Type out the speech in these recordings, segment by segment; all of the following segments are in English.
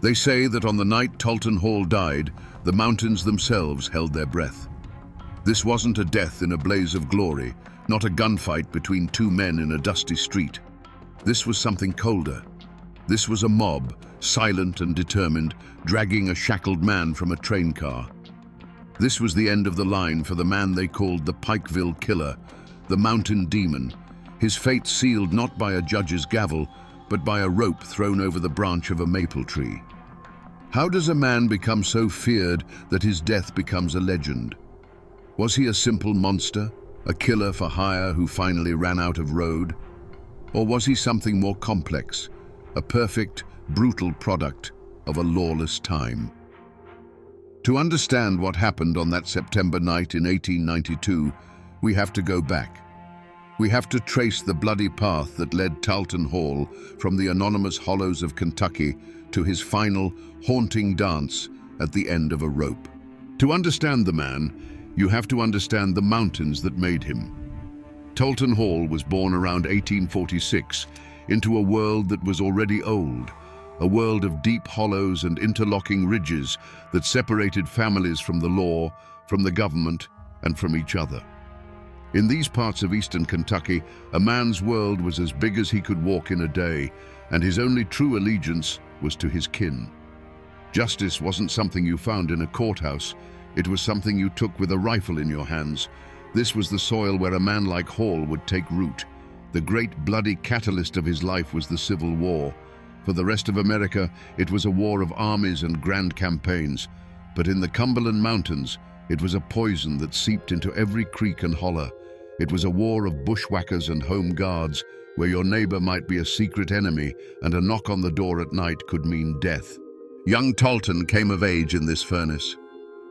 They say that on the night Talton Hall died, the mountains themselves held their breath. This wasn't a death in a blaze of glory, not a gunfight between two men in a dusty street. This was something colder. This was a mob, silent and determined, dragging a shackled man from a train car. This was the end of the line for the man they called the Pikeville Killer, the Mountain Demon, his fate sealed not by a judge's gavel, but by a rope thrown over the branch of a maple tree. How does a man become so feared that his death becomes a legend? Was he a simple monster, a killer for hire who finally ran out of road? Or was he something more complex, a perfect, brutal product of a lawless time? To understand what happened on that September night in 1892, we have to go back. We have to trace the bloody path that led Talton Hall from the anonymous hollows of Kentucky to his final, haunting dance at the end of a rope. To understand the man, you have to understand the mountains that made him. Talton Hall was born around 1846 into a world that was already old, a world of deep hollows and interlocking ridges that separated families from the law, from the government, and from each other. In these parts of eastern Kentucky, a man's world was as big as he could walk in a day, and his only true allegiance was to his kin. Justice wasn't something you found in a courthouse. It was something you took with a rifle in your hands. This was the soil where a man like Hall would take root. The great bloody catalyst of his life was the Civil War. For the rest of America, it was a war of armies and grand campaigns. But in the Cumberland Mountains, it was a poison that seeped into every creek and holler. It was a war of bushwhackers and home guards, where your neighbor might be a secret enemy, and a knock on the door at night could mean death. Young Talton came of age in this furnace.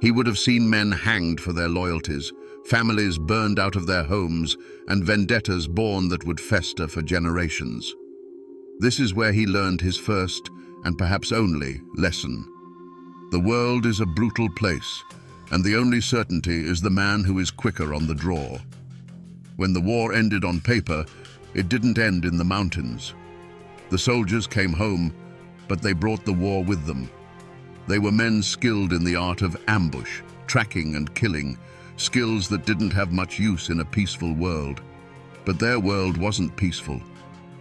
He would have seen men hanged for their loyalties, families burned out of their homes, and vendettas born that would fester for generations. This is where he learned his first, and perhaps only, lesson. The world is a brutal place, and the only certainty is the man who is quicker on the draw. When the war ended on paper, it didn't end in the mountains. The soldiers came home, but they brought the war with them. They were men skilled in the art of ambush, tracking and killing, skills that didn't have much use in a peaceful world. But their world wasn't peaceful.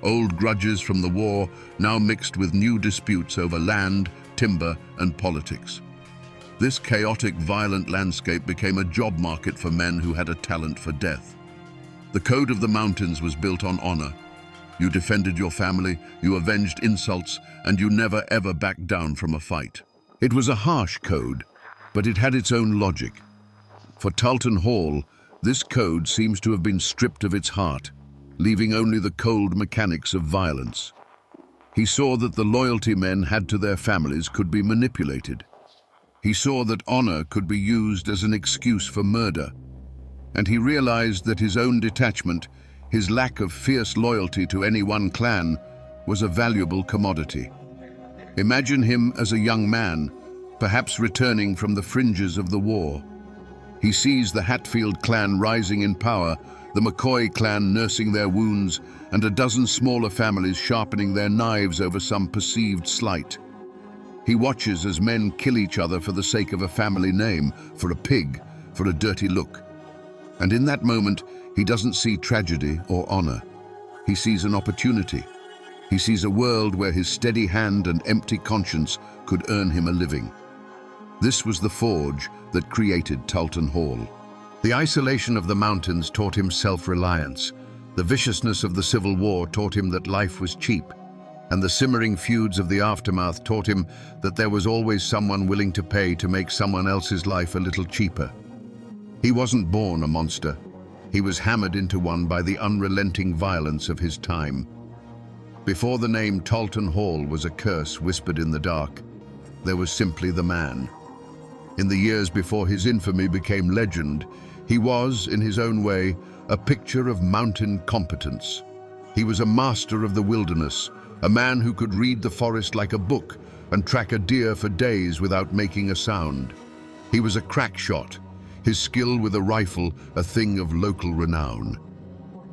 Old grudges from the war now mixed with new disputes over land, timber, and politics. This chaotic, violent landscape became a job market for men who had a talent for death. The code of the mountains was built on honor. You defended your family, you avenged insults, and you never ever backed down from a fight. It was a harsh code, but it had its own logic. For Talton Hall, this code seems to have been stripped of its heart, leaving only the cold mechanics of violence. He saw that the loyalty men had to their families could be manipulated. He saw that honor could be used as an excuse for murder. And he realized that his own detachment, his lack of fierce loyalty to any one clan, was a valuable commodity. Imagine him as a young man, perhaps returning from the fringes of the war. He sees the Hatfield clan rising in power, the McCoy clan nursing their wounds, and a dozen smaller families sharpening their knives over some perceived slight. He watches as men kill each other for the sake of a family name, for a pig, for a dirty look. And in that moment, he doesn't see tragedy or honor. He sees an opportunity. He sees a world where his steady hand and empty conscience could earn him a living. This was the forge that created Talton Hall. The isolation of the mountains taught him self-reliance. The viciousness of the Civil War taught him that life was cheap. And the simmering feuds of the aftermath taught him that there was always someone willing to pay to make someone else's life a little cheaper. He wasn't born a monster. He was hammered into one by the unrelenting violence of his time. Before the name Talton Hall was a curse whispered in the dark, there was simply the man. In the years before his infamy became legend, he was, in his own way, a picture of mountain competence. He was a master of the wilderness, a man who could read the forest like a book and track a deer for days without making a sound. He was a crack shot, his skill with a rifle a thing of local renown.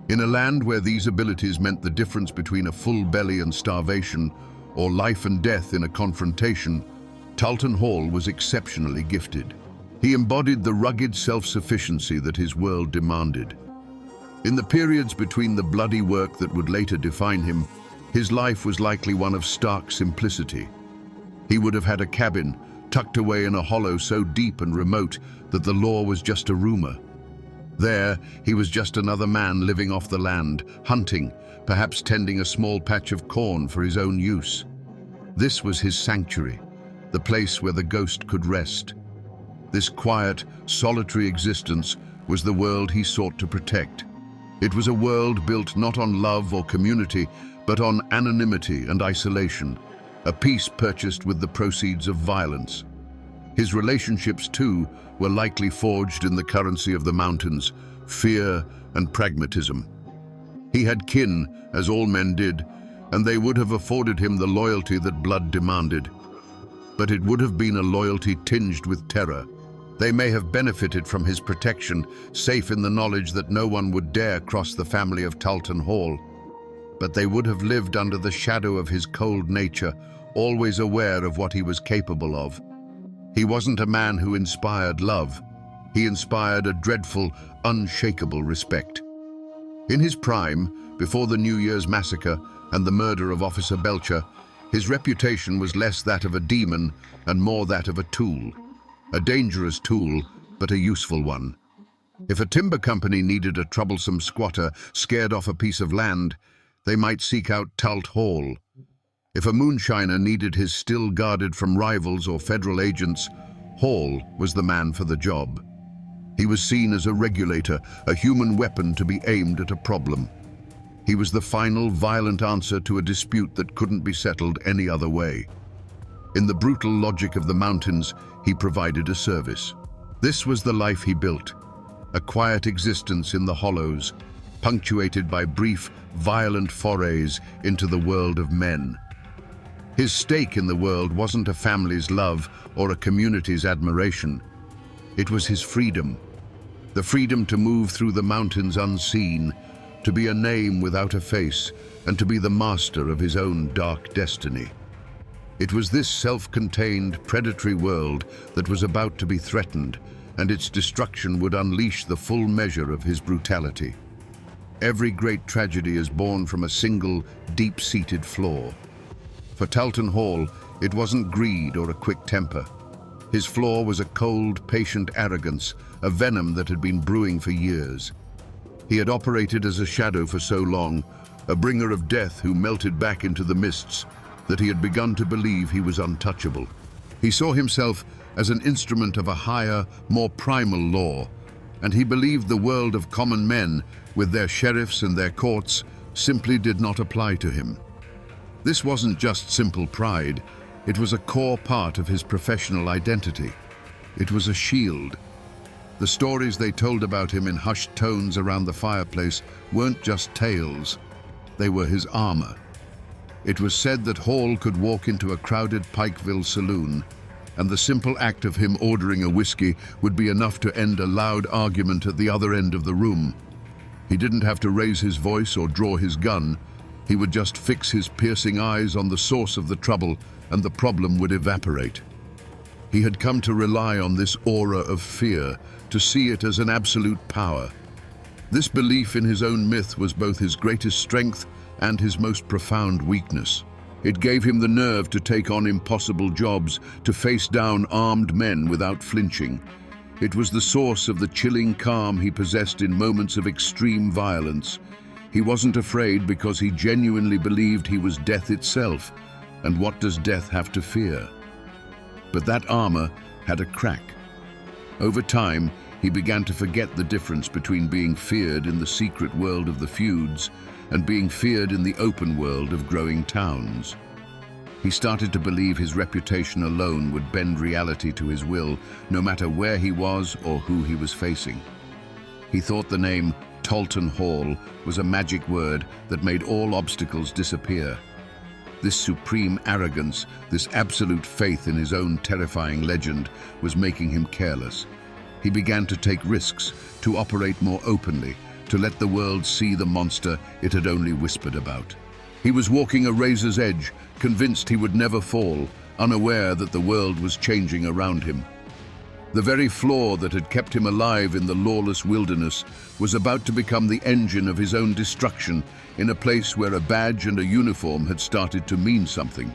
In a land where these abilities meant the difference between a full belly and starvation, or life and death in a confrontation, Talton Hall was exceptionally gifted. He embodied the rugged self-sufficiency that his world demanded. In the periods between the bloody work that would later define him, his life was likely one of stark simplicity. He would have had a cabin tucked away in a hollow so deep and remote that the law was just a rumor. There, he was just another man living off the land, hunting, perhaps tending a small patch of corn for his own use. This was his sanctuary, the place where the ghost could rest. This quiet, solitary existence was the world he sought to protect. It was a world built not on love or community, but on anonymity and isolation, a peace purchased with the proceeds of violence. His relationships, too, were likely forged in the currency of the mountains, fear and pragmatism. He had kin, as all men did, and they would have afforded him the loyalty that blood demanded. But it would have been a loyalty tinged with terror. They may have benefited from his protection, safe in the knowledge that no one would dare cross the family of Talton Hall. But they would have lived under the shadow of his cold nature, always aware of what he was capable of. He wasn't a man who inspired love. He inspired a dreadful, unshakable respect. In his prime, before the New Year's massacre and the murder of Officer Belcher, his reputation was less that of a demon and more that of a tool. A dangerous tool, but a useful one. If a timber company needed a troublesome squatter scared off a piece of land, they might seek out Talton Hall. If a moonshiner needed his still guarded from rivals or federal agents, Hall was the man for the job. He was seen as a regulator, a human weapon to be aimed at a problem. He was the final, violent answer to a dispute that couldn't be settled any other way. In the brutal logic of the mountains, he provided a service. This was the life he built, a quiet existence in the hollows, punctuated by brief, violent forays into the world of men. His stake in the world wasn't a family's love or a community's admiration. It was his freedom, the freedom to move through the mountains unseen, to be a name without a face, and to be the master of his own dark destiny. It was this self-contained, predatory world that was about to be threatened, and its destruction would unleash the full measure of his brutality. Every great tragedy is born from a single, deep-seated flaw. For Talton Hall, it wasn't greed or a quick temper. His flaw was a cold, patient arrogance, a venom that had been brewing for years. He had operated as a shadow for so long, a bringer of death who melted back into the mists, that he had begun to believe he was untouchable. He saw himself as an instrument of a higher, more primal law, and he believed the world of common men, with their sheriffs and their courts, simply did not apply to him. This wasn't just simple pride, it was a core part of his professional identity. It was a shield. The stories they told about him in hushed tones around the fireplace weren't just tales, they were his armor. It was said that Hall could walk into a crowded Pikeville saloon, and the simple act of him ordering a whiskey would be enough to end a loud argument at the other end of the room. He didn't have to raise his voice or draw his gun. He would just fix his piercing eyes on the source of the trouble, and the problem would evaporate. He had come to rely on this aura of fear, to see it as an absolute power. This belief in his own myth was both his greatest strength and his most profound weakness. It gave him the nerve to take on impossible jobs, to face down armed men without flinching. It was the source of the chilling calm he possessed in moments of extreme violence. He wasn't afraid because he genuinely believed he was death itself. And what does death have to fear? But that armor had a crack. Over time, he began to forget the difference between being feared in the secret world of the feuds and being feared in the open world of growing towns. He started to believe his reputation alone would bend reality to his will, no matter where he was or who he was facing. He thought the name Talton Hall was a magic word that made all obstacles disappear. This supreme arrogance, this absolute faith in his own terrifying legend, was making him careless. He began to take risks, to operate more openly, to let the world see the monster it had only whispered about. He was walking a razor's edge, convinced he would never fall, unaware that the world was changing around him. The very flaw that had kept him alive in the lawless wilderness was about to become the engine of his own destruction in a place where a badge and a uniform had started to mean something.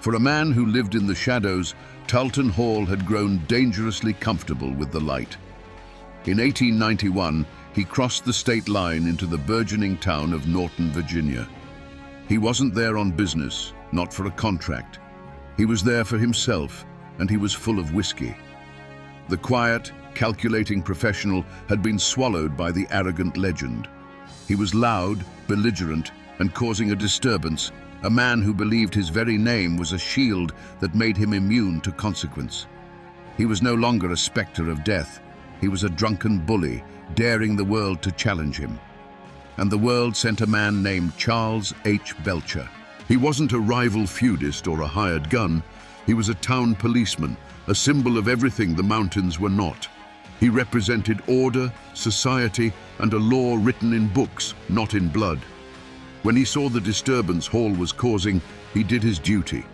For a man who lived in the shadows, Talton Hall had grown dangerously comfortable with the light. In 1891, he crossed the state line into the burgeoning town of Norton, Virginia. He wasn't there on business, not for a contract. He was there for himself, and he was full of whiskey. The quiet, calculating professional had been swallowed by the arrogant legend. He was loud, belligerent, and causing a disturbance, a man who believed his very name was a shield that made him immune to consequence. He was no longer a specter of death. He was a drunken bully, daring the world to challenge him. And the world sent a man named Charles H. Belcher. He wasn't a rival feudist or a hired gun. He was a town policeman, a symbol of everything the mountains were not. He represented order, society, and a law written in books, not in blood. When he saw the disturbance Hall was causing, he did his duty.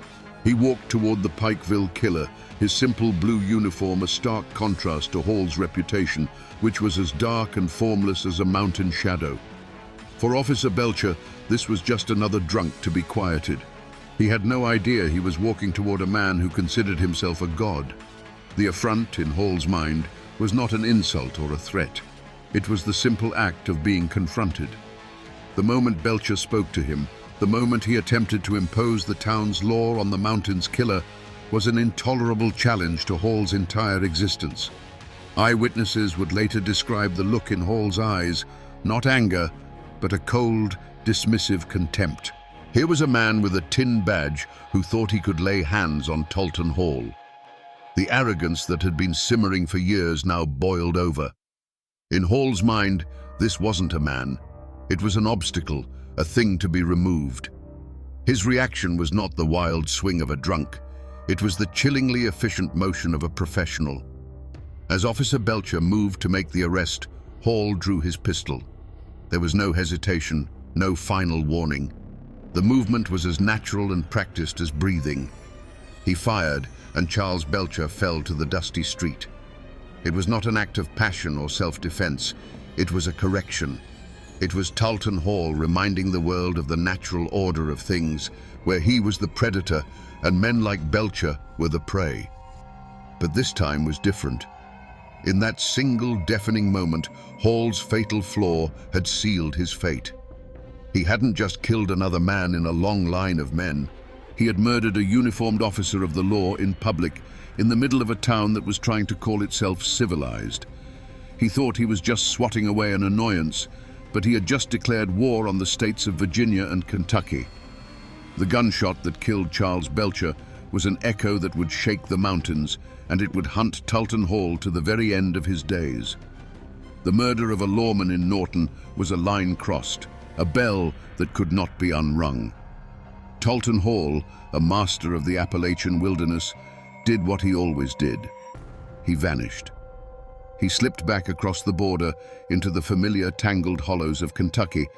He walked toward the Pikeville killer, his simple blue uniform a stark contrast to Hall's reputation, which was as dark and formless as a mountain shadow. For Officer Belcher, this was just another drunk to be quieted. He had no idea he was walking toward a man who considered himself a god. The affront, in Hall's mind, was not an insult or a threat. It was the simple act of being confronted. The moment Belcher spoke to him, the moment he attempted to impose the town's law on the mountain's killer, was an intolerable challenge to Hall's entire existence. Eyewitnesses would later describe the look in Hall's eyes, not anger, but a cold, dismissive contempt. Here was a man with a tin badge who thought he could lay hands on Talton Hall. The arrogance that had been simmering for years now boiled over. In Hall's mind, this wasn't a man. It was an obstacle, a thing to be removed. His reaction was not the wild swing of a drunk. It was the chillingly efficient motion of a professional. As Officer Belcher moved to make the arrest, Hall drew his pistol. There was no hesitation, no final warning. The movement was as natural and practiced as breathing. He fired, and Charles Belcher fell to the dusty street. It was not an act of passion or self-defense. It was a correction. It was Talton Hall reminding the world of the natural order of things, where he was the predator and men like Belcher were the prey. But this time was different. In that single deafening moment, Hall's fatal flaw had sealed his fate. He hadn't just killed another man in a long line of men. He had murdered a uniformed officer of the law in public, in the middle of a town that was trying to call itself civilized. He thought he was just swatting away an annoyance, but he had just declared war on the states of Virginia and Kentucky. The gunshot that killed Charles Belcher was an echo that would shake the mountains, and it would hunt Talton Hall to the very end of his days. The murder of a lawman in Norton was a line crossed, a bell that could not be unrung. Talton Hall, a master of the Appalachian wilderness, did what he always did. He vanished. He slipped back across the border into the familiar tangled hollows of Kentucky,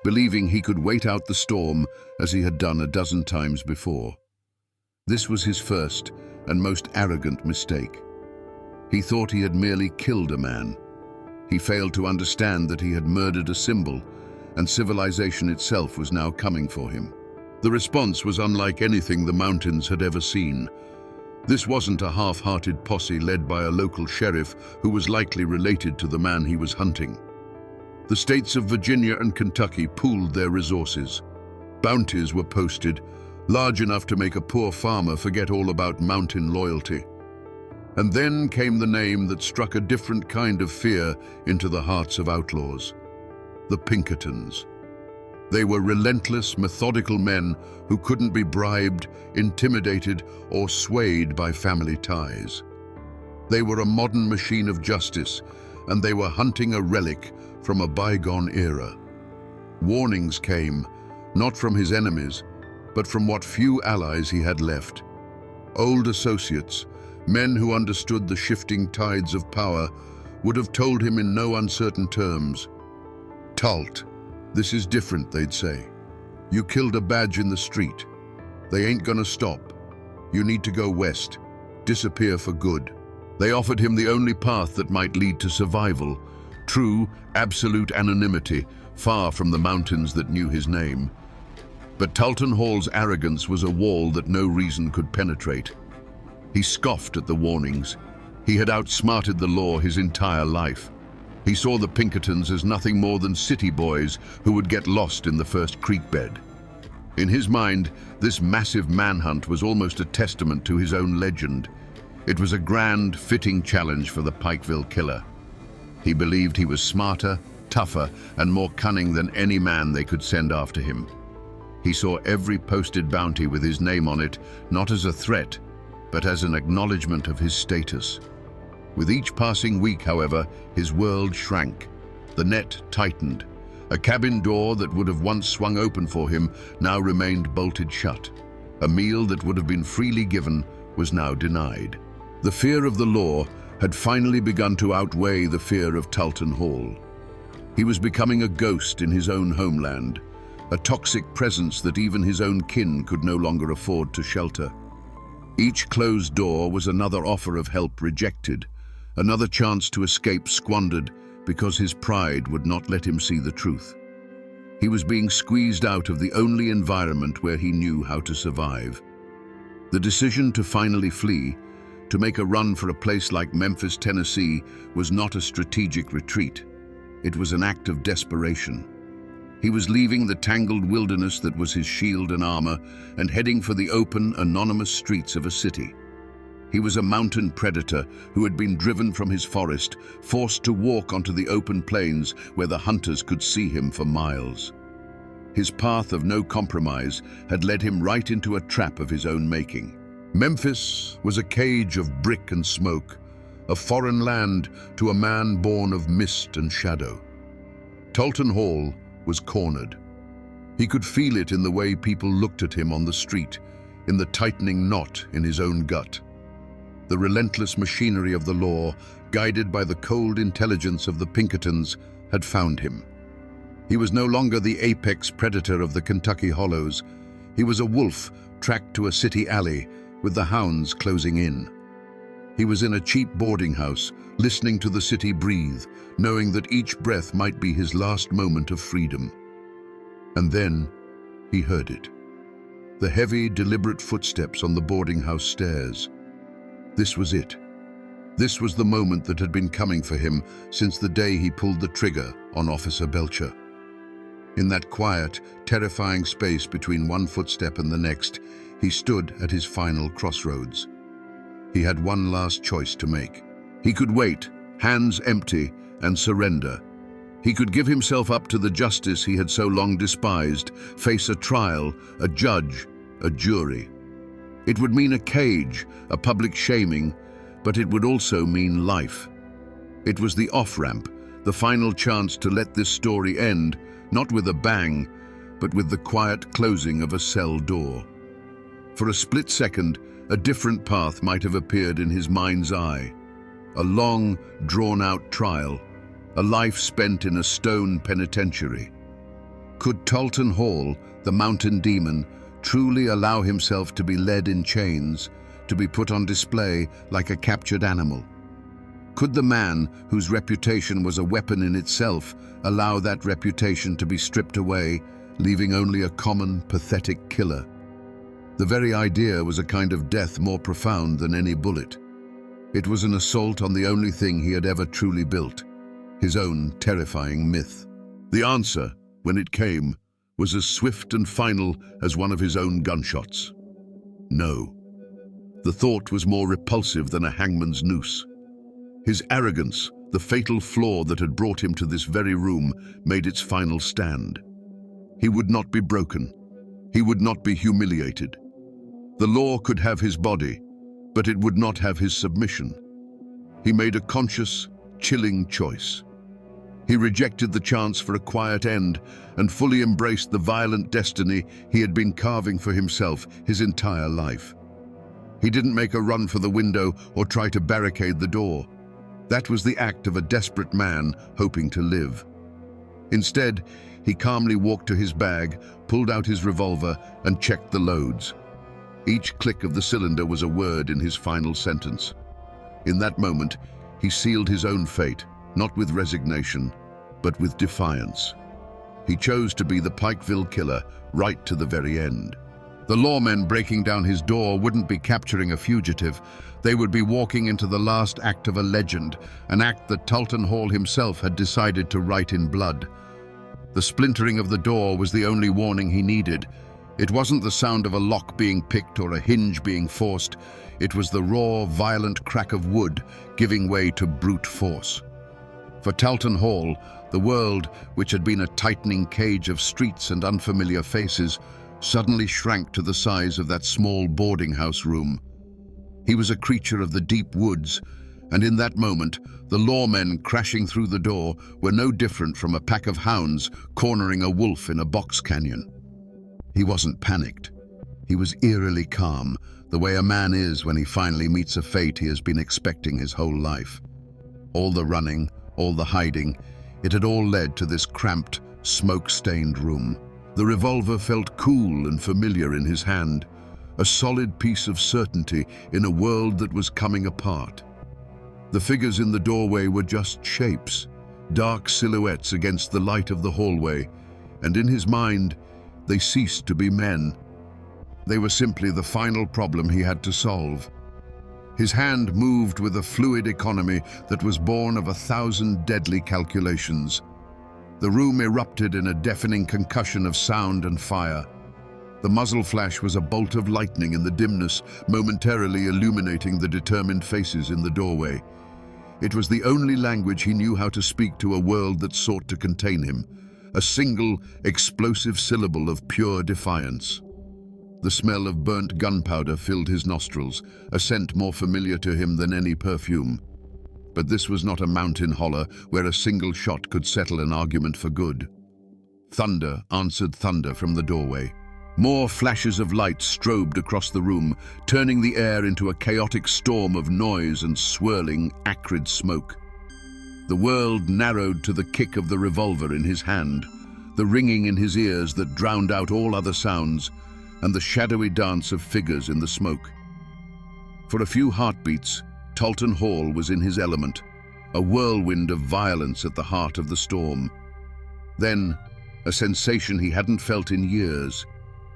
believing he could wait out the storm as he had done a dozen times before. This was his first and most arrogant mistake. He thought he had merely killed a man. He failed to understand that he had murdered a symbol, and civilization itself was now coming for him. The response was unlike anything the mountains had ever seen. This wasn't a half-hearted posse led by a local sheriff who was likely related to the man he was hunting. The states of Virginia and Kentucky pooled their resources. Bounties were posted, large enough to make a poor farmer forget all about mountain loyalty. And then came the name that struck a different kind of fear into the hearts of outlaws: the Pinkertons. They were relentless, methodical men who couldn't be bribed, intimidated, or swayed by family ties. They were a modern machine of justice, and they were hunting a relic from a bygone era. Warnings came, not from his enemies, but from what few allies he had left. Old associates, men who understood the shifting tides of power, would have told him in no uncertain terms, "Talt, this is different," they'd say. "You killed a badge in the street. They ain't gonna stop. You need to go west. Disappear for good." They offered him the only path that might lead to survival, true, absolute anonymity, far from the mountains that knew his name. But Talton Hall's arrogance was a wall that no reason could penetrate. He scoffed at the warnings. He had outsmarted the law his entire life. He saw the Pinkertons as nothing more than city boys who would get lost in the first creek bed. In his mind, this massive manhunt was almost a testament to his own legend. It was a grand, fitting challenge for the Pikeville killer. He believed he was smarter, tougher, and more cunning than any man they could send after him. He saw every posted bounty with his name on it, not as a threat, but as an acknowledgement of his status. With each passing week, however, his world shrank. The net tightened. A cabin door that would have once swung open for him now remained bolted shut. A meal that would have been freely given was now denied. The fear of the law had finally begun to outweigh the fear of Talton Hall. He was becoming a ghost in his own homeland, a toxic presence that even his own kin could no longer afford to shelter. Each closed door was another offer of help rejected, another chance to escape squandered because his pride would not let him see the truth. He was being squeezed out of the only environment where he knew how to survive. The decision to finally flee, to make a run for a place like Memphis, Tennessee, was not a strategic retreat. It was an act of desperation. He was leaving the tangled wilderness that was his shield and armor and heading for the open, anonymous streets of a city. He was a mountain predator who had been driven from his forest, forced to walk onto the open plains where the hunters could see him for miles. His path of no compromise had led him right into a trap of his own making. Memphis was a cage of brick and smoke, a foreign land to a man born of mist and shadow. Talton Hall was cornered. He could feel it in the way people looked at him on the street, in the tightening knot in his own gut. The relentless machinery of the law, guided by the cold intelligence of the Pinkertons, had found him. He was no longer the apex predator of the Kentucky hollows. He was a wolf tracked to a city alley, with the hounds closing in. He was in a cheap boarding house, listening to the city breathe, knowing that each breath might be his last moment of freedom. And then he heard it. The heavy, deliberate footsteps on the boarding house stairs. This was it. This was the moment that had been coming for him since the day he pulled the trigger on Officer Belcher. In that quiet, terrifying space between one footstep and the next, he stood at his final crossroads. He had one last choice to make. He could wait, hands empty, and surrender. He could give himself up to the justice he had so long despised, face a trial, a judge, a jury. It would mean a cage, a public shaming, but it would also mean life. It was the off-ramp, the final chance to let this story end, not with a bang, but with the quiet closing of a cell door. For a split second, a different path might have appeared in his mind's eye. A long, drawn-out trial, a life spent in a stone penitentiary. Could Talton Hall, the mountain demon, truly allow himself to be led in chains, to be put on display like a captured animal? Could the man, whose reputation was a weapon in itself, allow that reputation to be stripped away, leaving only a common, pathetic killer? The very idea was a kind of death more profound than any bullet. It was an assault on the only thing he had ever truly built, his own terrifying myth. The answer, when it came, was as swift and final as one of his own gunshots. No. The thought was more repulsive than a hangman's noose. His arrogance, the fatal flaw that had brought him to this very room, made its final stand. He would not be broken. He would not be humiliated. The law could have his body, but it would not have his submission. He made a conscious, chilling choice. He rejected the chance for a quiet end and fully embraced the violent destiny he had been carving for himself his entire life. He didn't make a run for the window or try to barricade the door. That was the act of a desperate man hoping to live. Instead, he calmly walked to his bag, pulled out his revolver, and checked the loads. Each click of the cylinder was a word in his final sentence. In that moment, he sealed his own fate, not with resignation, but with defiance. He chose to be the Pikeville killer right to the very end. The lawmen breaking down his door wouldn't be capturing a fugitive. They would be walking into the last act of a legend, an act that Talton Hall himself had decided to write in blood. The splintering of the door was the only warning he needed. It wasn't the sound of a lock being picked or a hinge being forced. It was the raw, violent crack of wood giving way to brute force. For Talton Hall, the world, which had been a tightening cage of streets and unfamiliar faces, suddenly shrank to the size of that small boarding house room. He was a creature of the deep woods, and in that moment, the lawmen crashing through the door were no different from a pack of hounds cornering a wolf in a box canyon. He wasn't panicked. He was eerily calm, the way a man is when he finally meets a fate he has been expecting his whole life. All the running, all the hiding, it had all led to this cramped, smoke-stained room. The revolver felt cool and familiar in his hand, a solid piece of certainty in a world that was coming apart. The figures in the doorway were just shapes, dark silhouettes against the light of the hallway, and in his mind, they ceased to be men. They were simply the final problem he had to solve. His hand moved with a fluid economy that was born of 1,000 deadly calculations. The room erupted in a deafening concussion of sound and fire. The muzzle flash was a bolt of lightning in the dimness, momentarily illuminating the determined faces in the doorway. It was the only language he knew how to speak to a world that sought to contain him, a single, explosive syllable of pure defiance. The smell of burnt gunpowder filled his nostrils, a scent more familiar to him than any perfume. But this was not a mountain hollow where a single shot could settle an argument for good. Thunder answered thunder from the doorway. More flashes of light strobed across the room, turning the air into a chaotic storm of noise and swirling, acrid smoke. The world narrowed to the kick of the revolver in his hand, the ringing in his ears that drowned out all other sounds, and the shadowy dance of figures in the smoke. For a few heartbeats, Talton Hall was in his element, a whirlwind of violence at the heart of the storm. Then, a sensation he hadn't felt in years,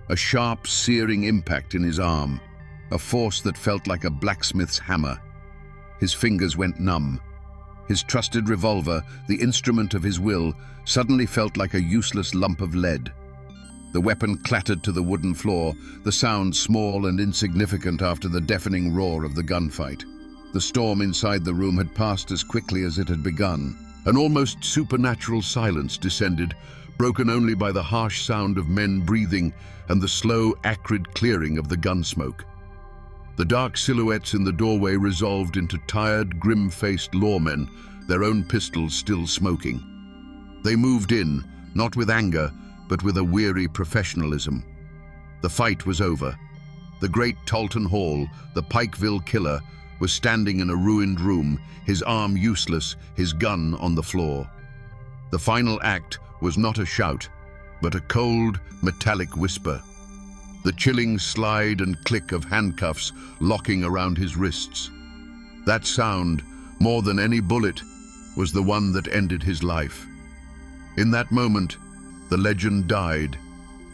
a sharp, searing impact in his arm, a force that felt like a blacksmith's hammer. His fingers went numb. His trusted revolver, the instrument of his will, suddenly felt like a useless lump of lead. The weapon clattered to the wooden floor, the sound small and insignificant after the deafening roar of the gunfight. The storm inside the room had passed as quickly as it had begun. An almost supernatural silence descended, broken only by the harsh sound of men breathing and the slow, acrid clearing of the gun smoke. The dark silhouettes in the doorway resolved into tired, grim-faced lawmen, their own pistols still smoking. They moved in, not with anger, but with a weary professionalism. The fight was over. The great Talton Hall, the Pikeville killer, was standing in a ruined room, his arm useless, his gun on the floor. The final act was not a shout, but a cold, metallic whisper. The chilling slide and click of handcuffs locking around his wrists. That sound, more than any bullet, was the one that ended his life. In that moment, the legend died,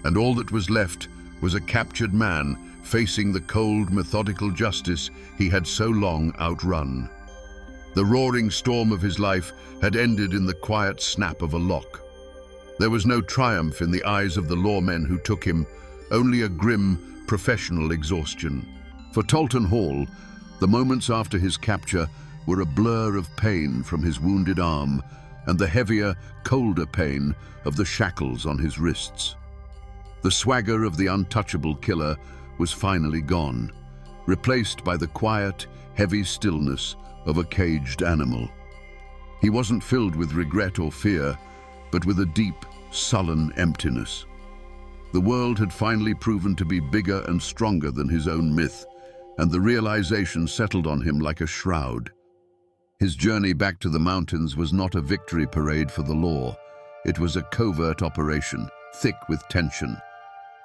and all that was left was a captured man facing the cold, methodical justice he had so long outrun. The roaring storm of his life had ended in the quiet snap of a lock. There was no triumph in the eyes of the lawmen who took him, only a grim, professional exhaustion. For Talton Hall, the moments after his capture were a blur of pain from his wounded arm and the heavier, colder pain of the shackles on his wrists. The swagger of the untouchable killer was finally gone, replaced by the quiet, heavy stillness of a caged animal. He wasn't filled with regret or fear, but with a deep, sullen emptiness. The world had finally proven to be bigger and stronger than his own myth, and the realization settled on him like a shroud. His journey back to the mountains was not a victory parade for the law. It was a covert operation, thick with tension.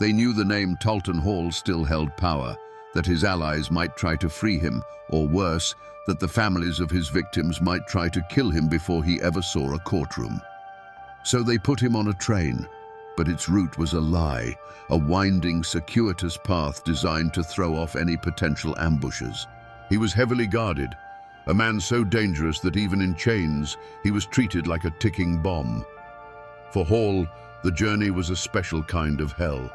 They knew the name Talton Hall still held power, that his allies might try to free him, or worse, that the families of his victims might try to kill him before he ever saw a courtroom. So they put him on a train, but its route was a lie, a winding, circuitous path designed to throw off any potential ambushes. He was heavily guarded, a man so dangerous that even in chains, he was treated like a ticking bomb. For Hall, the journey was a special kind of hell.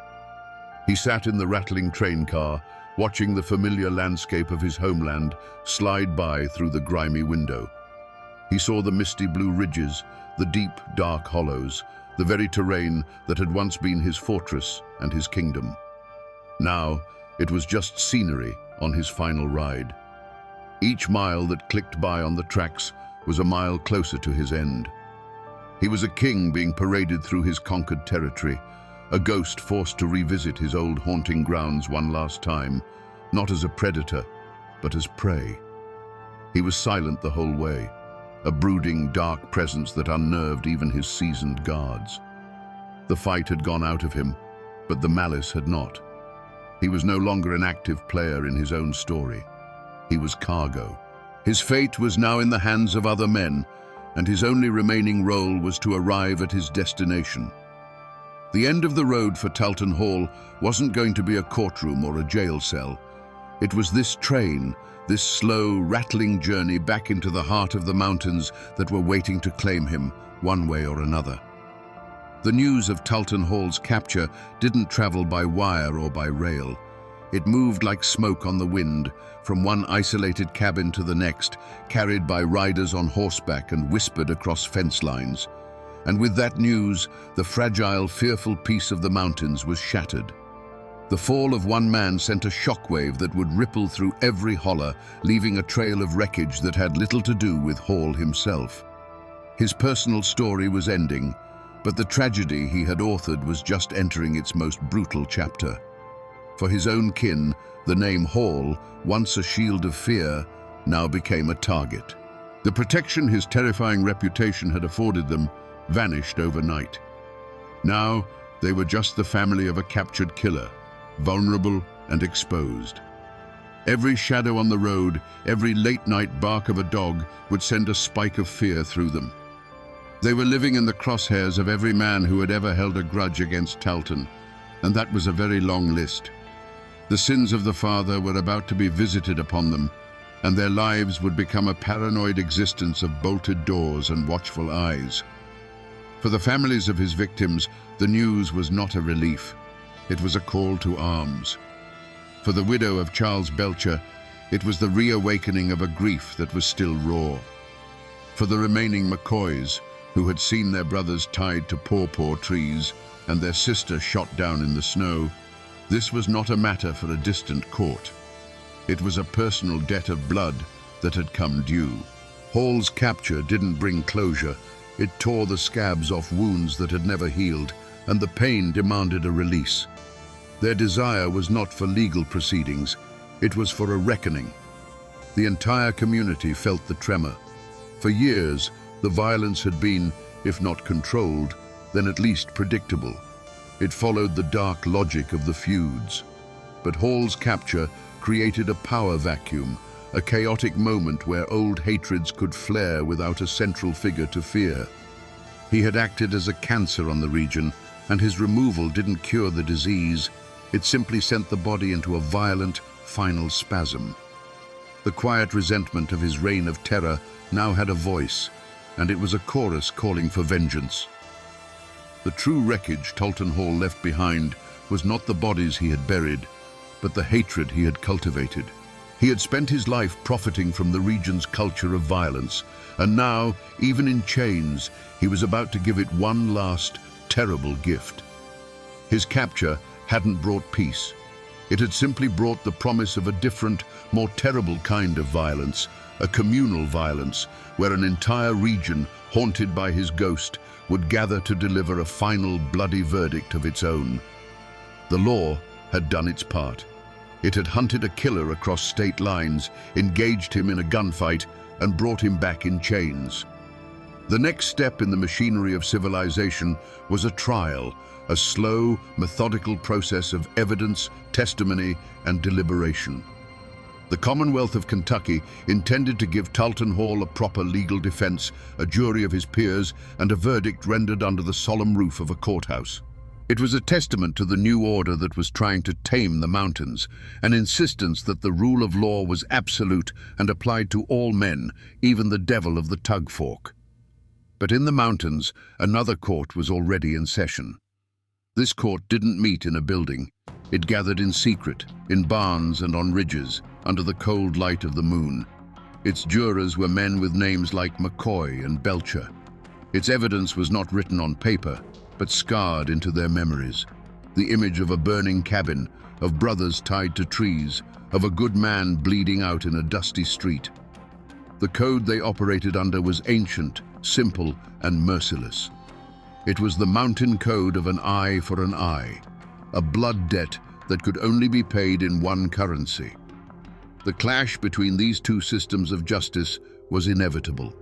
He sat in the rattling train car, watching the familiar landscape of his homeland slide by through the grimy window. He saw the misty blue ridges, the deep, dark hollows, the very terrain that had once been his fortress and his kingdom. Now, it was just scenery on his final ride. Each mile that clicked by on the tracks was a mile closer to his end. He was a king being paraded through his conquered territory, a ghost forced to revisit his old haunting grounds one last time, not as a predator, but as prey. He was silent the whole way, a brooding, dark presence that unnerved even his seasoned guards. The fight had gone out of him, but the malice had not. He was no longer an active player in his own story. He was cargo. His fate was now in the hands of other men, and his only remaining role was to arrive at his destination. The end of the road for Talton Hall wasn't going to be a courtroom or a jail cell. It was this train, this slow, rattling journey back into the heart of the mountains that were waiting to claim him, one way or another. The news of Talton Hall's capture didn't travel by wire or by rail. It moved like smoke on the wind, from one isolated cabin to the next, carried by riders on horseback and whispered across fence lines. And with that news, the fragile, fearful peace of the mountains was shattered. The fall of one man sent a shockwave that would ripple through every holler, leaving a trail of wreckage that had little to do with Hall himself. His personal story was ending, but the tragedy he had authored was just entering its most brutal chapter. For his own kin, the name Hall, once a shield of fear, now became a target. The protection his terrifying reputation had afforded them vanished overnight. Now, they were just the family of a captured killer, vulnerable and exposed. Every shadow on the road, every late-night bark of a dog would send a spike of fear through them. They were living in the crosshairs of every man who had ever held a grudge against Talton, and that was a very long list. The sins of the father were about to be visited upon them, and their lives would become a paranoid existence of bolted doors and watchful eyes. For the families of his victims, the news was not a relief. It was a call to arms. For the widow of Charles Belcher, it was the reawakening of a grief that was still raw. For the remaining MCCOYS, who had seen their brothers tied to pawpaw trees and their sister shot down in the snow, this was not a matter for a distant court. It was a personal debt of blood that had come due. Hall's capture didn't bring closure. It tore the scabs off wounds that had never healed, and the pain demanded a release. Their desire was not for legal proceedings, it was for a reckoning. The entire community felt the tremor. For years, the violence had been, if not controlled, then at least predictable. It followed the dark logic of the feuds. But Hall's capture created a power vacuum, a chaotic moment where old hatreds could flare without a central figure to fear. He had acted as a cancer on the region, and his removal didn't cure the disease. It simply sent the body into a violent, final spasm. The quiet resentment of his reign of terror now had a voice, and it was a chorus calling for vengeance. The true wreckage Talton Hall left behind was not the bodies he had buried, but the hatred he had cultivated. He had spent his life profiting from the region's culture of violence, and now, even in chains, he was about to give it one last, terrible gift. His capture hadn't brought peace. It had simply brought the promise of a different, more terrible kind of violence, a communal violence, where an entire region, haunted by his ghost, would gather to deliver a final bloody verdict of its own. The law had done its part. It had hunted a killer across state lines, engaged him in a gunfight, and brought him back in chains. The next step in the machinery of civilization was a trial, a slow, methodical process of evidence, testimony, and deliberation. The Commonwealth of Kentucky intended to give Talton Hall a proper legal defense, a jury of his peers, and a verdict rendered under the solemn roof of a courthouse. It was a testament to the new order that was trying to tame the mountains, an insistence that the rule of law was absolute and applied to all men, even the devil of the tug fork. But in the mountains, another court was already in session. This court didn't meet in a building. It gathered in secret, in barns and on ridges, under the cold light of the moon. Its jurors were men with names like McCoy and Belcher. Its evidence was not written on paper, but scarred into their memories. The image of a burning cabin, of brothers tied to trees, of a good man bleeding out in a dusty street. The code they operated under was ancient, simple, and merciless. It was the mountain code of an eye for an eye, a blood debt that could only be paid in one currency. The clash between these two systems of justice was inevitable.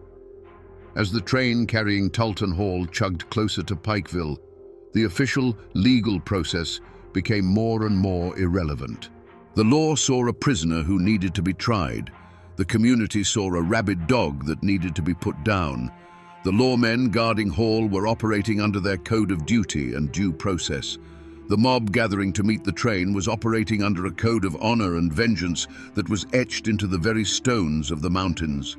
As the train carrying Talton Hall chugged closer to Pikeville, the official legal process became more and more irrelevant. The law saw a prisoner who needed to be tried. The community saw a rabid dog that needed to be put down. The lawmen guarding Hall were operating under their code of duty and due process. The mob gathering to meet the train was operating under a code of honor and vengeance that was etched into the very stones of the mountains.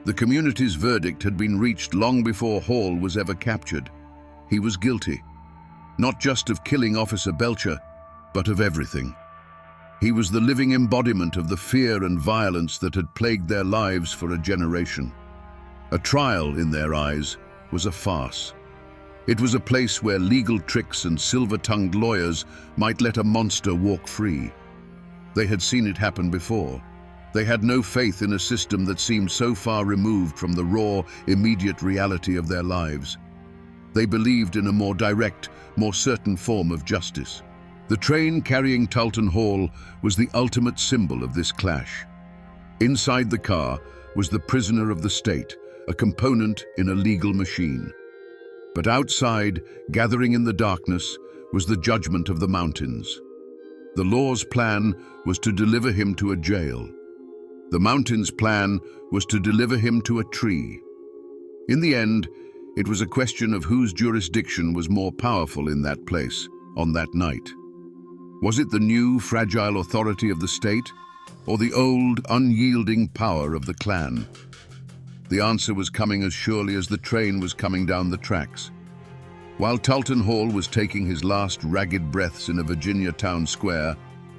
The community's verdict had been reached long before Hall was ever captured. He was guilty, not just of killing Officer Belcher, but of everything. He was the living embodiment of the fear and violence that had plagued their lives for a generation. A trial, in their eyes, was a farce. It was a place where legal tricks and silver-tongued lawyers might let a monster walk free. They had seen it happen before. They had no faith in a system that seemed so far removed from the raw, immediate reality of their lives. They believed in a more direct, more certain form of justice. The train carrying Talton Hall was the ultimate symbol of this clash. Inside the car was the prisoner of the state, a component in a legal machine. But outside, gathering in the darkness, was the judgment of the mountains. The law's plan was to deliver him to a jail. The mountain's plan was to deliver him to a tree. In the end, it was a question of whose jurisdiction was more powerful in that place, on that night. Was it the new, fragile authority of the state, or the old, unyielding power of the clan? The answer was coming as surely as the train was coming down the tracks. While Talton Hall was taking his last ragged breaths in a Virginia town square,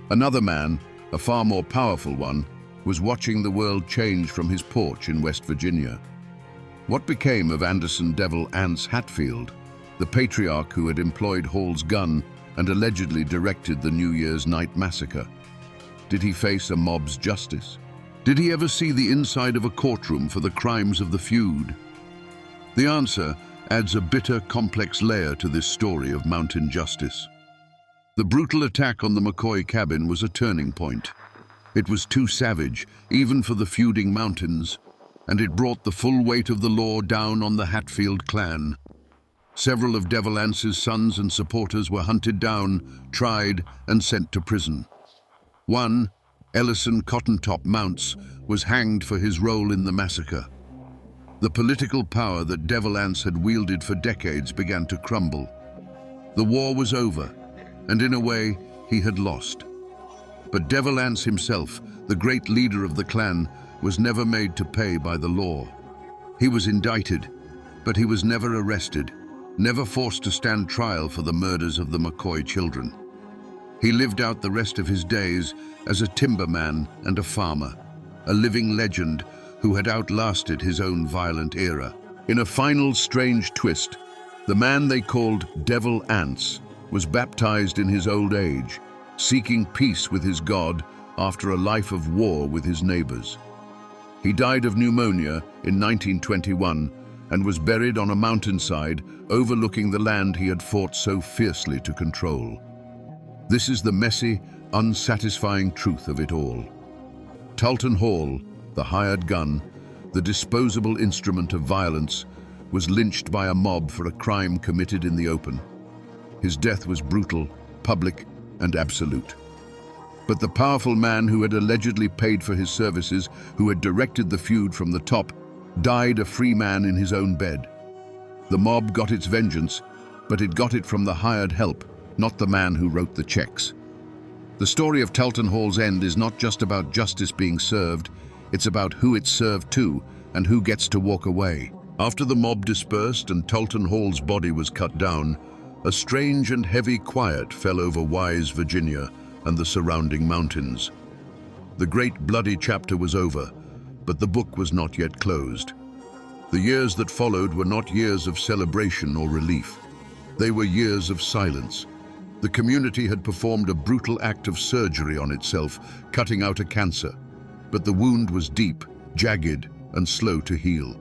another man, a far more powerful one, was watching the world change from his porch in West Virginia. What became of Anderson Devil Ance Hatfield, the patriarch who had employed Hall's gun and allegedly directed the New Year's night massacre? Did he face a mob's justice? Did he ever see the inside of a courtroom for the crimes of the feud? The answer adds a bitter, complex layer to this story of mountain justice. The brutal attack on the McCoy cabin was a turning point. It was too savage, even for the feuding mountains, and it brought the full weight of the law down on the Hatfield clan. Several of Devil Ance's sons and supporters were hunted down, tried, and sent to prison. One, Ellison Cottontop Mounts, was hanged for his role in the massacre. The political power that Devil Ance had wielded for decades began to crumble. The war was over, and in a way, he had lost. But Devil Ance himself, the great leader of the clan, was never made to pay by the law. He was indicted, but he was never arrested, never forced to stand trial for the murders of the McCoy children. He lived out the rest of his days as a timberman and a farmer, a living legend who had outlasted his own violent era. In a final strange twist, the man they called Devil Ance was baptized in his old age, seeking peace with his God after a life of war with his neighbors. He died of pneumonia in 1921 and was buried on a mountainside overlooking the land he had fought so fiercely to control. This is the messy, unsatisfying truth of it all. Talton Hall, the hired gun, the disposable instrument of violence, was lynched by a mob for a crime committed in the open. His death was brutal, public, and absolute. But the powerful man who had allegedly paid for his services, who had directed the feud from the top, died a free man in his own bed. The mob got its vengeance, but it got it from the hired help, not the man who wrote the checks. The story of Talton Hall's end is not just about justice being served, it's about who it's served to and who gets to walk away. After the mob dispersed and Talton Hall's body was cut down, a strange and heavy quiet fell over Wise, Virginia, and the surrounding mountains. The great bloody chapter was over, but the book was not yet closed. The years that followed were not years of celebration or relief. They were years of silence. The community had performed a brutal act of surgery on itself, cutting out a cancer. But the wound was deep, jagged, and slow to heal.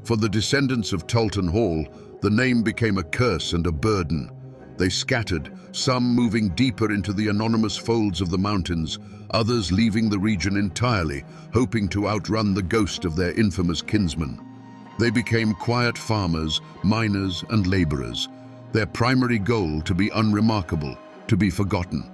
For the descendants of Talton Hall, the name became a curse and a burden. They scattered, some moving deeper into the anonymous folds of the mountains, others leaving the region entirely, hoping to outrun the ghost of their infamous kinsman. They became quiet farmers, miners, and laborers, their primary goal to be unremarkable, to be forgotten.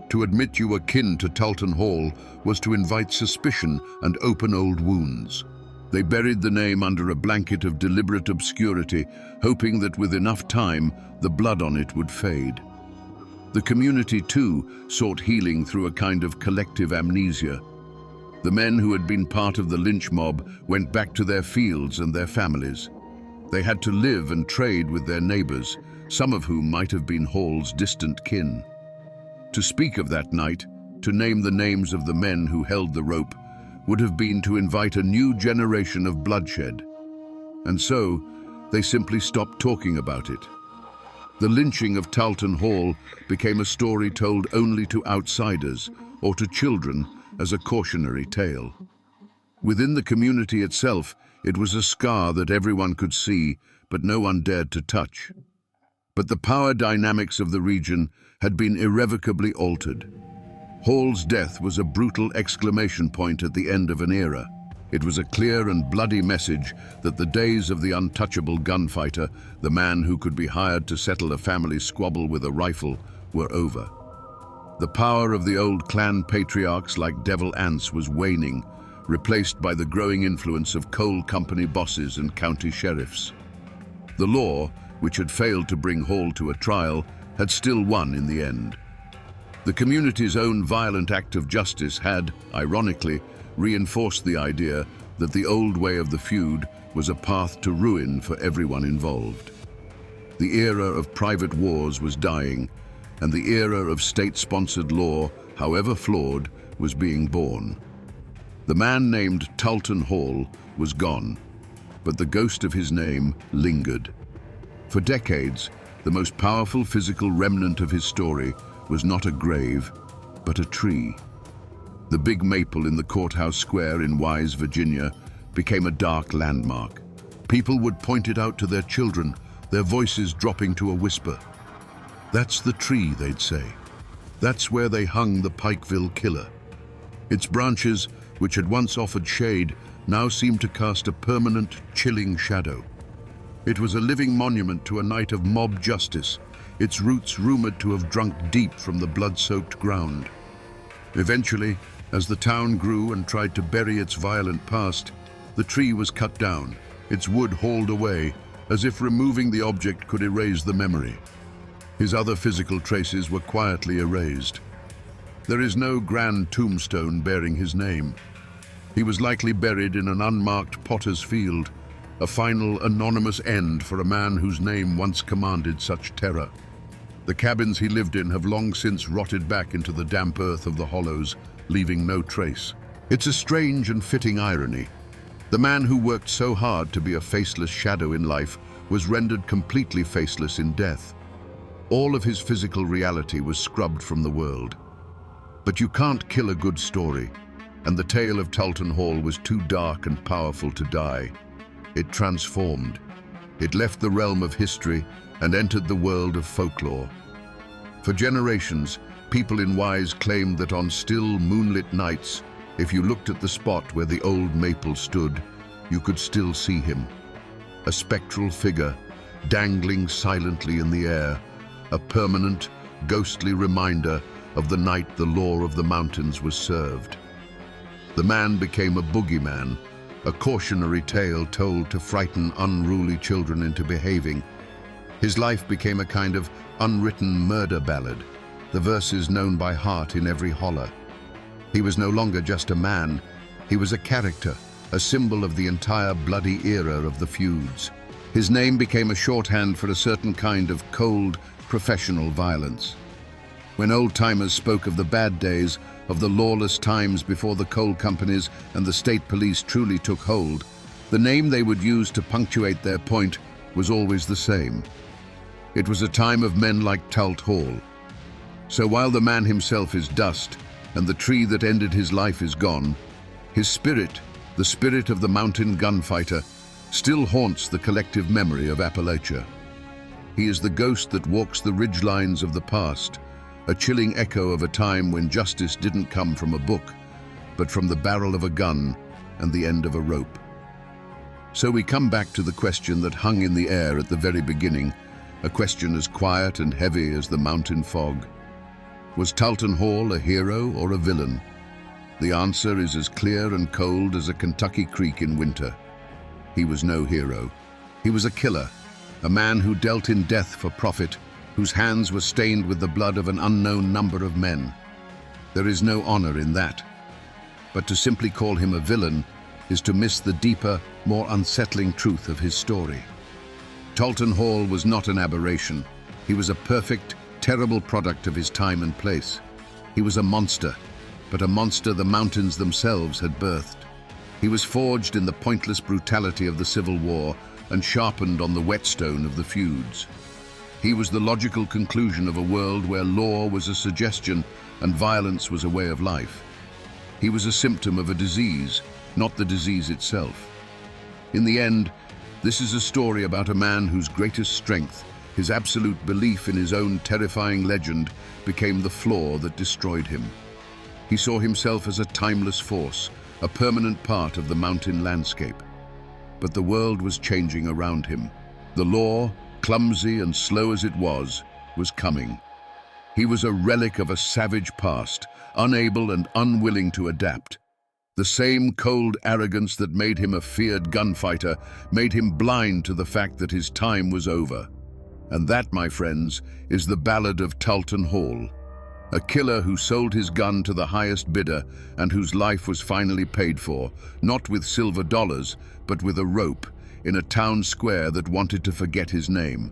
To admit you were kin to Talton Hall was to invite suspicion and open old wounds. They buried the name under a blanket of deliberate obscurity, hoping that with enough time, the blood on it would fade. The community, too, sought healing through a kind of collective amnesia. The men who had been part of the lynch mob went back to their fields and their families. They had to live and trade with their neighbors, some of whom might have been Hall's distant kin. To speak of that night, to name the names of the men who held the rope, would have been to invite a new generation of bloodshed. And so, they simply stopped talking about it. The lynching of Talton Hall became a story told only to outsiders or to children as a cautionary tale. Within the community itself, it was a scar that everyone could see, but no one dared to touch. But the power dynamics of the region had been irrevocably altered. Hall's death was a brutal exclamation point at the end of an era. It was a clear and bloody message that the days of the untouchable gunfighter, the man who could be hired to settle a family squabble with a rifle, were over. The power of the old clan patriarchs like devil ants was waning, replaced by the growing influence of coal company bosses and county sheriffs. The law, which had failed to bring Hall to a trial, had still won in the end. The community's own violent act of justice had, ironically, reinforced the idea that the old way of the feud was a path to ruin for everyone involved. The era of private wars was dying, and the era of state-sponsored law, however flawed, was being born. The man named Talton Hall was gone, but the ghost of his name lingered. For decades, the most powerful physical remnant of his story was not a grave, but a tree. The big maple in the courthouse square in Wise, Virginia, became a dark landmark. People would point it out to their children, their voices dropping to a whisper. "That's the tree," they'd say. "That's where they hung the Pikeville killer." Its branches, which had once offered shade, now seemed to cast a permanent, chilling shadow. It was a living monument to a night of mob justice, its roots rumored to have drunk deep from the blood-soaked ground. Eventually, as the town grew and tried to bury its violent past, the tree was cut down, its wood hauled away, as if removing the object could erase the memory. His other physical traces were quietly erased. There is no grand tombstone bearing his name. He was likely buried in an unmarked potter's field, a final anonymous end for a man whose name once commanded such terror. The cabins he lived in have long since rotted back into the damp earth of the hollows, leaving no trace. It's a strange and fitting irony. The man who worked so hard to be a faceless shadow in life was rendered completely faceless in death. All of his physical reality was scrubbed from the world. But you can't kill a good story, and the tale of Talton Hall was too dark and powerful to die. It transformed. It left the realm of history and entered the world of folklore. For generations, people in Wise claimed that on still, moonlit nights, If you looked at the spot where the old maple stood, you could still see him. A spectral figure, dangling silently in the air, a permanent, ghostly reminder of the night the law of the mountains was served. The man became a boogeyman, a cautionary tale told to frighten unruly children into behaving. His life became a kind of unwritten murder ballad, the verses known by heart in every holler. He was no longer just a man, he was a character, a symbol of the entire bloody era of the feuds. His name became a shorthand for a certain kind of cold, professional violence. When old-timers spoke of the bad days, of the lawless times before the coal companies and the state police truly took hold, the name they would use to punctuate their point was always the same. It was a time of men like Talton Hall. So while the man himself is dust, and the tree that ended his life is gone, his spirit, the spirit of the mountain gunfighter, still haunts the collective memory of Appalachia. He is the ghost that walks the ridgelines of the past, a chilling echo of a time when justice didn't come from a book, but from the barrel of a gun and the end of a rope. So we come back to the question that hung in the air at the very beginning, a question as quiet and heavy as the mountain fog. Was Talton Hall a hero or a villain? The answer is as clear and cold as a Kentucky creek in winter. He was no hero. He was a killer, a man who dealt in death for profit, whose hands were stained with the blood of an unknown number of men. There is no honor in that. But to simply call him a villain is to miss the deeper, more unsettling truth of his story. Talton Hall was not an aberration. He was a perfect, terrible product of his time and place. He was a monster, but a monster the mountains themselves had birthed. He was forged in the pointless brutality of the Civil War and sharpened on the whetstone of the feuds. He was the logical conclusion of a world where law was a suggestion and violence was a way of life. He was a symptom of a disease, not the disease itself. In the end, this is a story about a man whose greatest strength, his absolute belief in his own terrifying legend, became the flaw that destroyed him. He saw himself as a timeless force, a permanent part of the mountain landscape. But the world was changing around him. The law, clumsy and slow as it was coming. He was a relic of a savage past, unable and unwilling to adapt. The same cold arrogance that made him a feared gunfighter made him blind to the fact that his time was over. And that, my friends, is the ballad of Talton Hall. A killer who sold his gun to the highest bidder and whose life was finally paid for, not with silver dollars, but with a rope, in a town square that wanted to forget his name.